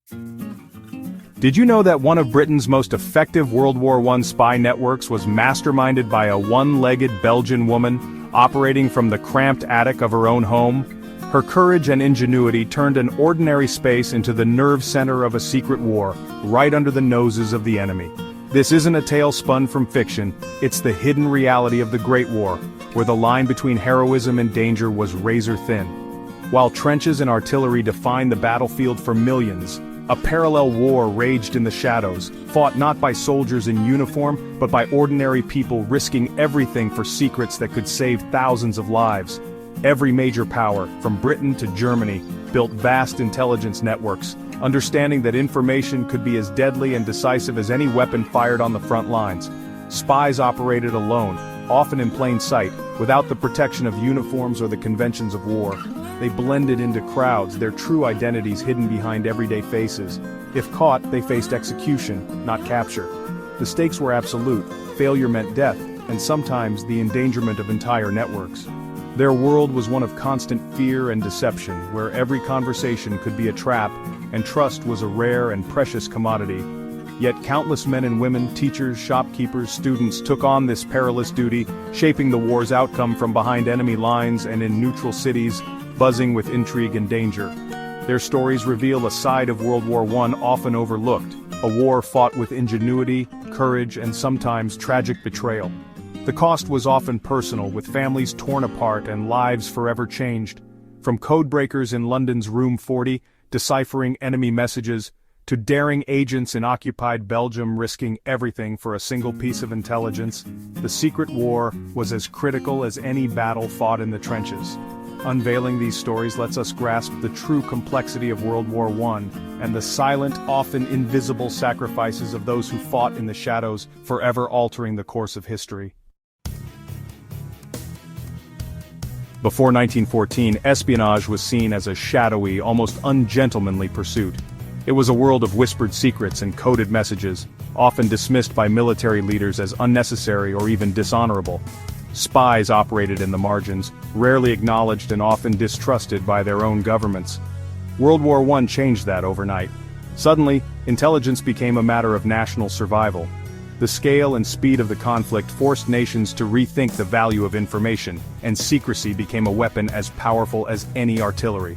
Did you know that one of Britain's most effective World War I spy networks was masterminded by a one-legged Belgian woman, operating from the cramped attic of her own home? Her courage and ingenuity turned an ordinary space into the nerve center of a secret war, right under the noses of the enemy. This isn't a tale spun from fiction, it's the hidden reality of the Great War, where the line between heroism and danger was razor-thin. While trenches and artillery defined the battlefield for millions, a parallel war raged in the shadows, fought not by soldiers in uniform, but by ordinary people risking everything for secrets that could save thousands of lives. Every major power, from Britain to Germany, built vast intelligence networks, understanding that information could be as deadly and decisive as any weapon fired on the front lines. Spies operated alone, often in plain sight, without the protection of uniforms or the conventions of war. They blended into crowds, their true identities hidden behind everyday faces. If caught, they faced execution, not capture. The stakes were absolute, failure meant death, and sometimes the endangerment of entire networks. Their world was one of constant fear and deception, where every conversation could be a trap, and trust was a rare and precious commodity. Yet countless men and women, teachers, shopkeepers, students took on this perilous duty, shaping the war's outcome from behind enemy lines and in neutral cities, buzzing with intrigue and danger. Their stories reveal a side of World War I often overlooked, a war fought with ingenuity, courage, and sometimes tragic betrayal. The cost was often personal, with families torn apart and lives forever changed. From codebreakers in London's Room 40, deciphering enemy messages, to daring agents in occupied Belgium risking everything for a single piece of intelligence, the secret war was as critical as any battle fought in the trenches. Unveiling these stories lets us grasp the true complexity of World War I, and the silent, often invisible sacrifices of those who fought in the shadows, forever altering the course of history. Before 1914, espionage was seen as a shadowy, almost ungentlemanly pursuit. It was a world of whispered secrets and coded messages, often dismissed by military leaders as unnecessary or even dishonorable. Spies operated in the margins, rarely acknowledged and often distrusted by their own governments. World War I changed that overnight. Suddenly, intelligence became a matter of national survival. The scale and speed of the conflict forced nations to rethink the value of information, and secrecy became a weapon as powerful as any artillery.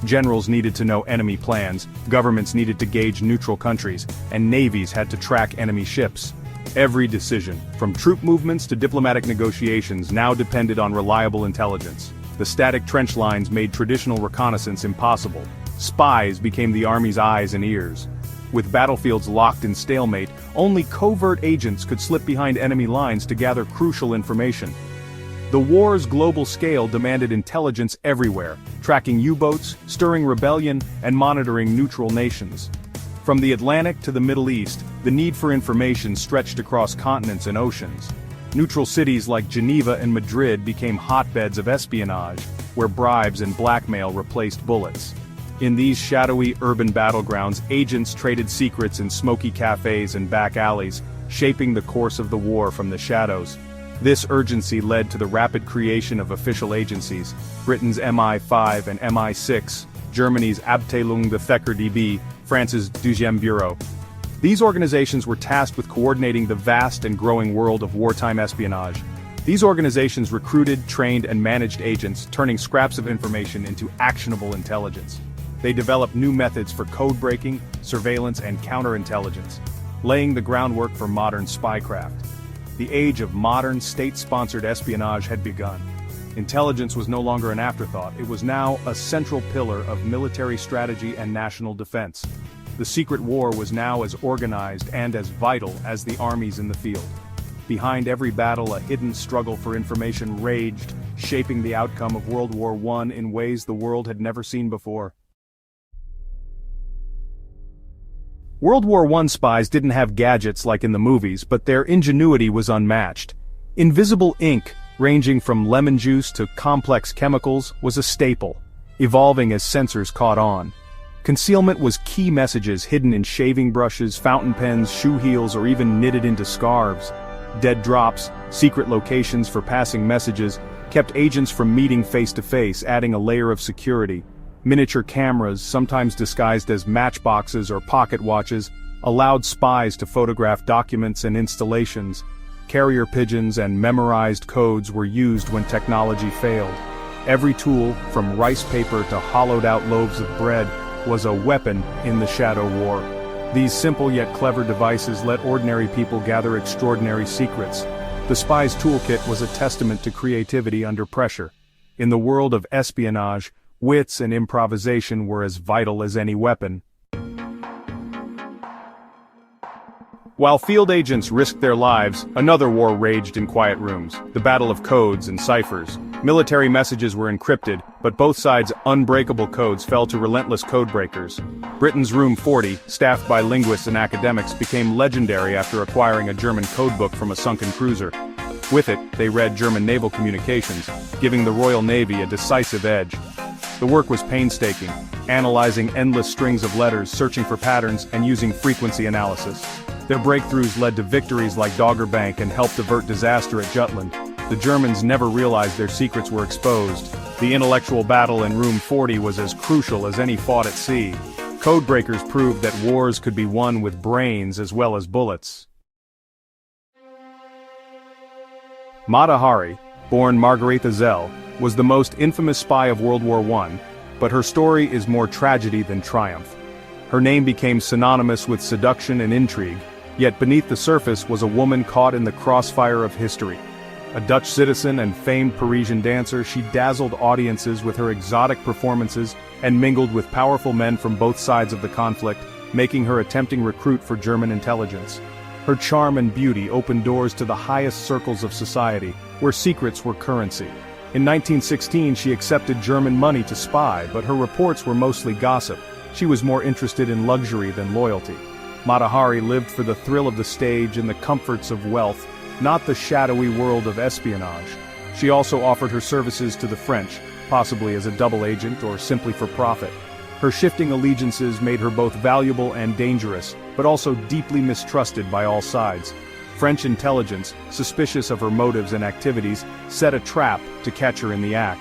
Generals needed to know enemy plans, governments needed to gauge neutral countries, and navies had to track enemy ships. Every decision, from troop movements to diplomatic negotiations, now depended on reliable intelligence. The static trench lines made traditional reconnaissance impossible. Spies became the army's eyes and ears. With battlefields locked in stalemate, only covert agents could slip behind enemy lines to gather crucial information. The war's global scale demanded intelligence everywhere, tracking U-boats, stirring rebellion, and monitoring neutral nations. From the Atlantic to the Middle East, the need for information stretched across continents and oceans. Neutral cities like Geneva and Madrid became hotbeds of espionage, where bribes and blackmail replaced bullets. In these shadowy urban battlegrounds, agents traded secrets in smoky cafes and back alleys, shaping the course of the war from the shadows. This urgency led to the rapid creation of official agencies: Britain's MI5 and MI6, Germany's Abteilung der DB, France's Deuxième Bureau. These organizations were tasked with coordinating the vast and growing world of wartime espionage. These organizations recruited, trained, and managed agents, turning scraps of information into actionable intelligence. They developed new methods for code-breaking, surveillance, and counterintelligence, laying the groundwork for modern spycraft. The age of modern, state-sponsored espionage had begun. Intelligence was no longer an afterthought, it was now a central pillar of military strategy and national defense. The secret war was now as organized and as vital as the armies in the field. Behind every battle, a hidden struggle for information raged, shaping the outcome of World War I in ways the world had never seen before. World War I spies didn't have gadgets like in the movies, but their ingenuity was unmatched. Invisible ink, ranging from lemon juice to complex chemicals, was a staple, evolving as sensors caught on. Concealment was key: messages hidden in shaving brushes, fountain pens, shoe heels, or even knitted into scarves. Dead drops, secret locations for passing messages, kept agents from meeting face to face, adding a layer of security. Miniature cameras, sometimes disguised as matchboxes or pocket watches, allowed spies to photograph documents and installations. Carrier pigeons and memorized codes were used when technology failed. Every tool, from rice paper to hollowed-out loaves of bread, was a weapon in the Shadow War. These simple yet clever devices let ordinary people gather extraordinary secrets. The spy's toolkit was a testament to creativity under pressure. In the world of espionage, wits and improvisation were as vital as any weapon. While field agents risked their lives, another war raged in quiet rooms, the battle of codes and ciphers. Military messages were encrypted, but both sides' unbreakable codes fell to relentless codebreakers. Britain's Room 40, staffed by linguists and academics, became legendary after acquiring a German codebook from a sunken cruiser. With it, they read German naval communications, giving the Royal Navy a decisive edge. The work was painstaking, analyzing endless strings of letters, searching for patterns, and using frequency analysis. Their breakthroughs led to victories like Dogger Bank and helped avert disaster at Jutland. The Germans never realized their secrets were exposed. The intellectual battle in Room 40 was as crucial as any fought at sea. Codebreakers proved that wars could be won with brains as well as bullets. Madari, born Margaretha Zell, was the most infamous spy of World War I, but her story is more tragedy than triumph. Her name became synonymous with seduction and intrigue, yet beneath the surface was a woman caught in the crossfire of history. A Dutch citizen and famed Parisian dancer, she dazzled audiences with her exotic performances and mingled with powerful men from both sides of the conflict, making her a tempting recruit for German intelligence. Her charm and beauty opened doors to the highest circles of society, where secrets were currency. In 1916 she accepted German money to spy, but her reports were mostly gossip. She was more interested in luxury than loyalty. Madari lived for the thrill of the stage and the comforts of wealth, not the shadowy world of espionage. She also offered her services to the French, possibly as a double agent or simply for profit. Her shifting allegiances made her both valuable and dangerous, but also deeply mistrusted by all sides. French intelligence, suspicious of her motives and activities, set a trap to catch her in the act.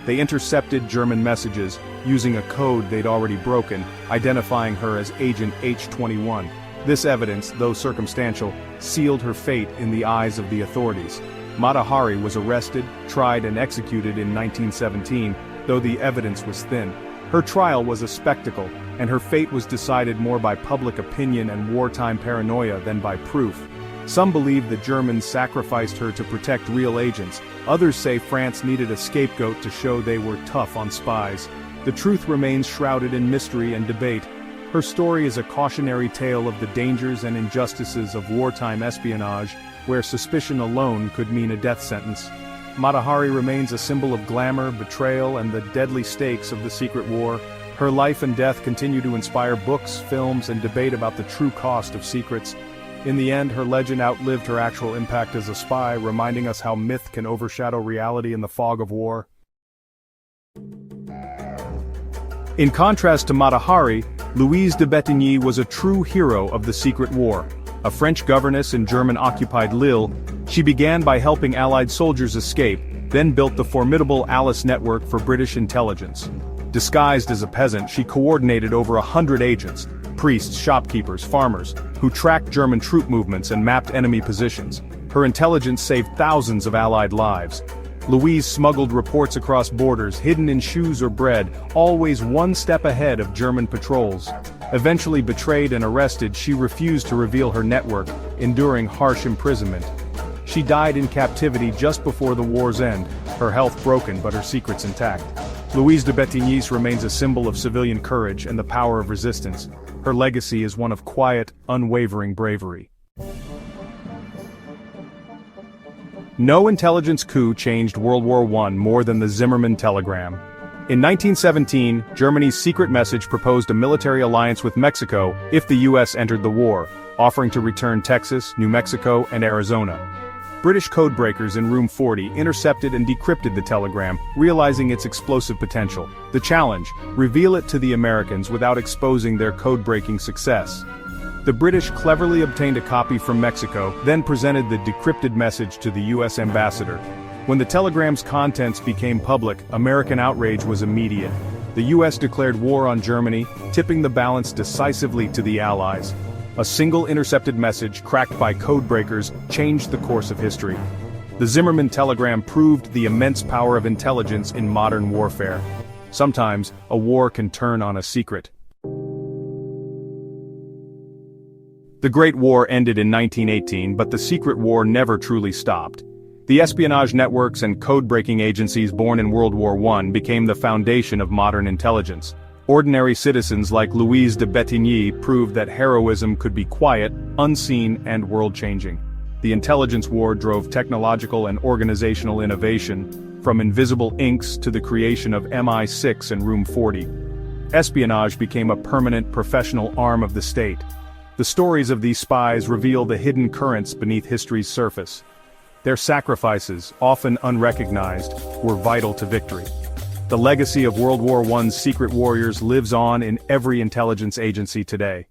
They intercepted German messages, using a code they'd already broken, identifying her as Agent H-21. This evidence, though circumstantial, sealed her fate in the eyes of the authorities. Madari was arrested, tried and executed in 1917, though the evidence was thin. Her trial was a spectacle, and her fate was decided more by public opinion and wartime paranoia than by proof. Some believe the Germans sacrificed her to protect real agents. Others say France needed a scapegoat to show they were tough on spies. The truth remains shrouded in mystery and debate. Her story is a cautionary tale of the dangers and injustices of wartime espionage, where suspicion alone could mean a death sentence. Madari remains a symbol of glamour, betrayal, and the deadly stakes of the secret war. Her life and death continue to inspire books, films, and debate about the true cost of secrets. In the end, her legend outlived her actual impact as a spy, reminding us how myth can overshadow reality in the fog of war. In contrast to Madari, Louise Debet was a true hero of the secret war. A French governess in German-occupied Lille, she began by helping Allied soldiers escape, then built the formidable Alice network for British intelligence. Disguised as a peasant, she coordinated over 100 agents, priests, shopkeepers, farmers, who tracked German troop movements and mapped enemy positions. Her intelligence saved thousands of Allied lives. Louise smuggled reports across borders, hidden in shoes or bread, always one step ahead of German patrols. Eventually betrayed and arrested, she refused to reveal her network, enduring harsh imprisonment. She died in captivity just before the war's end, her health broken but her secrets intact. Louise Debet remains a symbol of civilian courage and the power of resistance. Her legacy is one of quiet, unwavering bravery. No intelligence coup changed World War I more than the Zimmerman telegram. In 1917, Germany's secret message proposed a military alliance with Mexico if the US entered the war, offering to return Texas, New Mexico, and Arizona. British codebreakers in Room 40 intercepted and decrypted the telegram, realizing its explosive potential. The challenge: reveal it to the Americans without exposing their code-breaking success. The British cleverly obtained a copy from Mexico, then presented the decrypted message to the US ambassador. When the telegram's contents became public, American outrage was immediate. The US declared war on Germany, tipping the balance decisively to the Allies. A single intercepted message, cracked by codebreakers, changed the course of history. The Zimmerman telegram proved the immense power of intelligence in modern warfare. Sometimes, a war can turn on a secret. The Great War ended in 1918, but the secret war never truly stopped. The espionage networks and code-breaking agencies born in World War I became the foundation of modern intelligence. Ordinary citizens like Louise Debet proved that heroism could be quiet, unseen, and world-changing. The intelligence war drove technological and organizational innovation, from invisible inks to the creation of MI6 and Room 40. Espionage became a permanent professional arm of the state. The stories of these spies reveal the hidden currents beneath history's surface. Their sacrifices, often unrecognized, were vital to victory. The legacy of World War I's secret warriors lives on in every intelligence agency today.